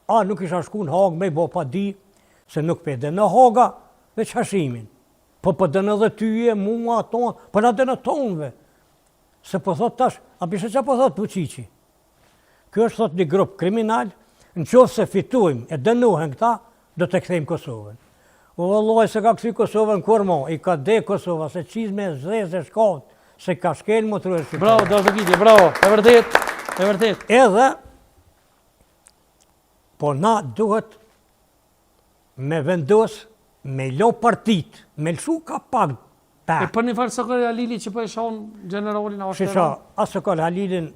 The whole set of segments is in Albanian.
A nuk isha shku në Hagë me i bo pa di, se nuk pede në Haga, veç hashimin. Po dënë edhe tyje, mua, tonë, po na dënë tonëve. Se po thot tash, a pishe që po thot Puqiqi? Kjo është thot një grup kriminal, në qofë se fitojmë e dënohen këta, do të kthejmë Kosovën. O vëlloj se ka këthi Kosovën kur mo, i ka de Kosova, se qizme zezë e shkavët, se ka shkel më të rrështë. Bravo, Dardokiti, bravo, e vërtet. Edhe, po na duhet me vendos, me lo partit, me lëshu ka pak. E për një farë Sokol Halili që po e shonë generalin a Shisha, a Sokol Halilin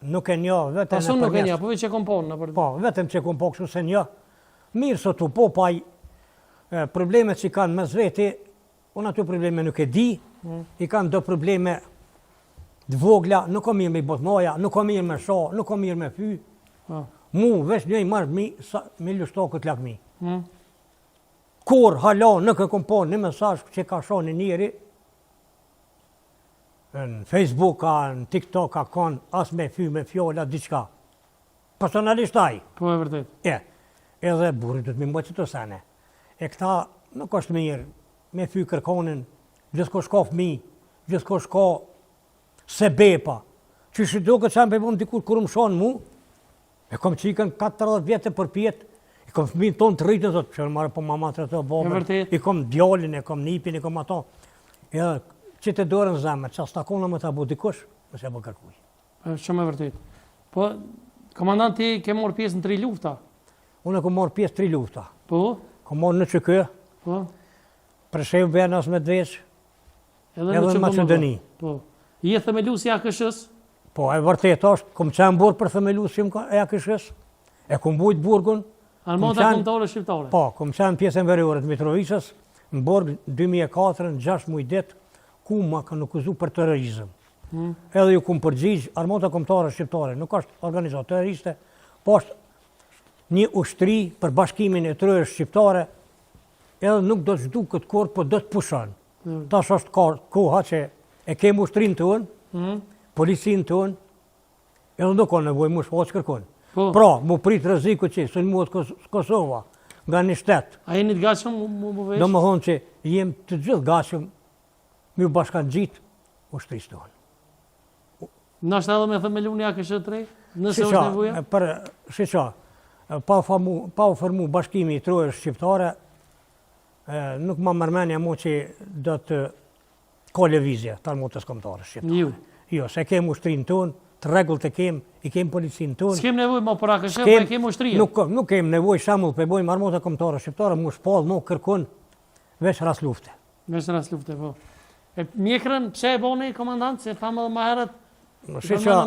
nuk e njo, vetëm pasun nuk e njo, po veç e kom ponë në për... Po, vetëm që kom po kështu se njo. Mirë sot u po paj, problemet që i kanë mes veti, unë aty probleme nuk e di, i kanë do probleme dvogla, nuk o mirë me i botmoja, nuk o mirë me sho, nuk o mirë me fy. Mu, veç një i marrë me lushto këtë lakmi. Kur hala nuk e kom po një mesazh që ka sho një njëri, në Facebook, në TikTok, ka konë as me fy, me fjolla, diqka. Personalisht aj. Po e vërtet. Edhe burit du të mi mbojtë që të sene. E këta nuk është mirë, me fy kërkonin, gjithko shko fmi, gjithko shko se bepa. Që shi do këtë që më përbun dikur kur më shonë mu, e kom qikën 40 vjetë për pjetë, i kom fëmin tonë të rritën, thotë, që në marë po mama të rëtë bobën, i kom djallin, i kom nipin, i kom ato. Edhe që të dorën zemër, që as takona më të abu dikush, mëse e bë kërkuj. Shumë e vërtet. Po, komandant ti ke morë pjesë në 3 lufta? Unë e kom morë pjesë 3 lufta. Po? Kom morë në Qëkë, po? Preshev Bernas me dveç, edhe në Macedoni. Po. Je themelus i AKSH-s? Po, e vërtet është, kom qenë burg për themelus e AKSH-s, e kom bujt burgun. Armata kombëtare shqiptare? Po, kom qenë pjesën veriore të Mitrovicës, në burg 2004, në 6 muaj det, ku ma kanë akuzu për terrorizëm. Edhe ju kom përgjigj, armata kombëtare shqiptare, nuk është organizatë terroriste, po është një ushtri për bashkimin e trojës shqiptare, edhe nuk do të zhdu këtë korë, po do të pushan. Tash është koha që e kemë ushtrin të unë, policin të unë, edhe nuk ka nevoj mu shpo që kërkon. Pra, mu prit rreziku që së në muat Kosova, nga një shtetë. A jeni të gashëm mu vesh? Do më thonë që jem të gjithë gashëm, mi u bashkan gjitë ushtrisë të unë. Nashtë edhe me themelu një AKSH-3, nëse është nevoja? Shiqa, pa u formu bashkimi i trojës shqiptare, nuk ma mërmenja mu që do të ka levizje të armatës kombëtare shqiptare. Jo, se kem ushtrinë tonë, të regull të kem, i kem policinë tonë. S'kem nevoj ma për AKSH, pa i kem ushtrije? Nuk kem nevoj shamull për bojmë armata kombëtare shqiptare, mu shpallë, mu kërkun, veç ras lufte. Veç ras lufte, po. E mjekrën, pse e boni, komandant, se thamë edhe ma herët,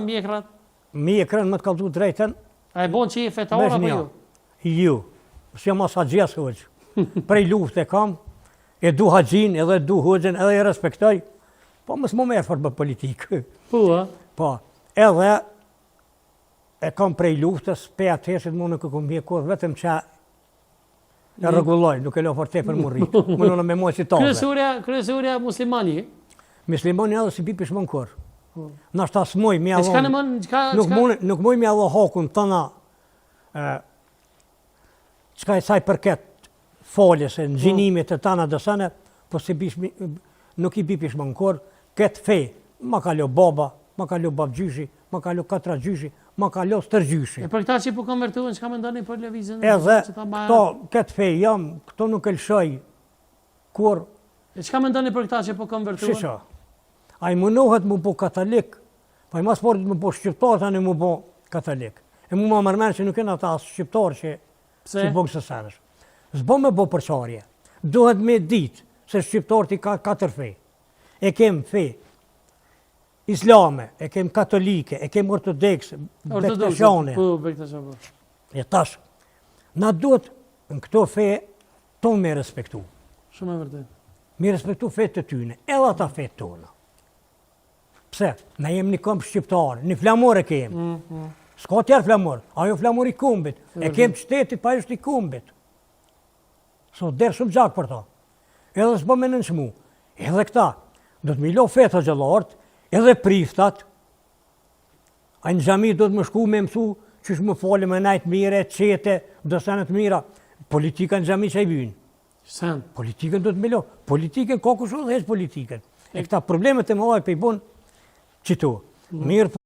mjekrat? Mjekrën më të kaldu drejten. A e bon që i fetare, apo ju? Ju, së jam as haqjes hoqë. Prej lufte kam, e du haqjin, edhe du hoqën, edhe e respektoj, po mësë më merë për politikë. Po, edhe e kam prej luftës, pe atërshit mu nuk e kom mjekur, vetëm që e regulloj, nuk e lo për te për më rritë. Më nëna me moj si tave. Kryesurja muslimani? Muslimani edhe si pipish më në kur. Nashta s'moj mi allo... Nuk moj mi allo hakun tëna qka e saj përket faljes e në gjinimit e tëna dësane, po si nuk i pipish më në kur, këtë fej, ma kallo baba, ma kallo babgjyshi, ma kallo katra gjyshi, ma kallo stërgjyshi. E për këta që po konvertuën, që ka me ndoni për levizën? Edhe, këtë fej jam, këto nuk e lëshoj, kur... E që ka me ndoni për këta që po konvertuën? Shisha, a i munohet mu po katalik, pa i mas portit mu po shqiptar, tani mu po katalik. E mu ma mërmen që nuk e në ta shqiptar që bëgë së senësh. Zbo me bo përqarje, duhet me dit se shqiptar ti ka 4 fej. E kem fej islame, e kem katolike, e kem ortodekse, bekteshane. E tash, na duhet në këto fe tonë me respektu. Shumë e vërtet. Me respektu fe të tyne, edhe ata fe tonë. Pse? Na jem një këmbë shqiptarë, një flamor e kem. S'ka tjerë flamor, ajo flamor i kumbit. E kem shtetit pa është i kumbit. So, derë shumë gjak për ta. Edhe s'po me nënshmu. Edhe këta, do të mi lo feta gjellartë, edhe priftat, a në gjami do të më shku me mësu qysh më foli me najtë mire, qete, do senet mira. Politikën gjami që i bynë. Sen. Politikën do të me lo. Politikën, ka kusho dhe heq politikën. E këta problemet e mëllaj pe i bon qëto. Mirë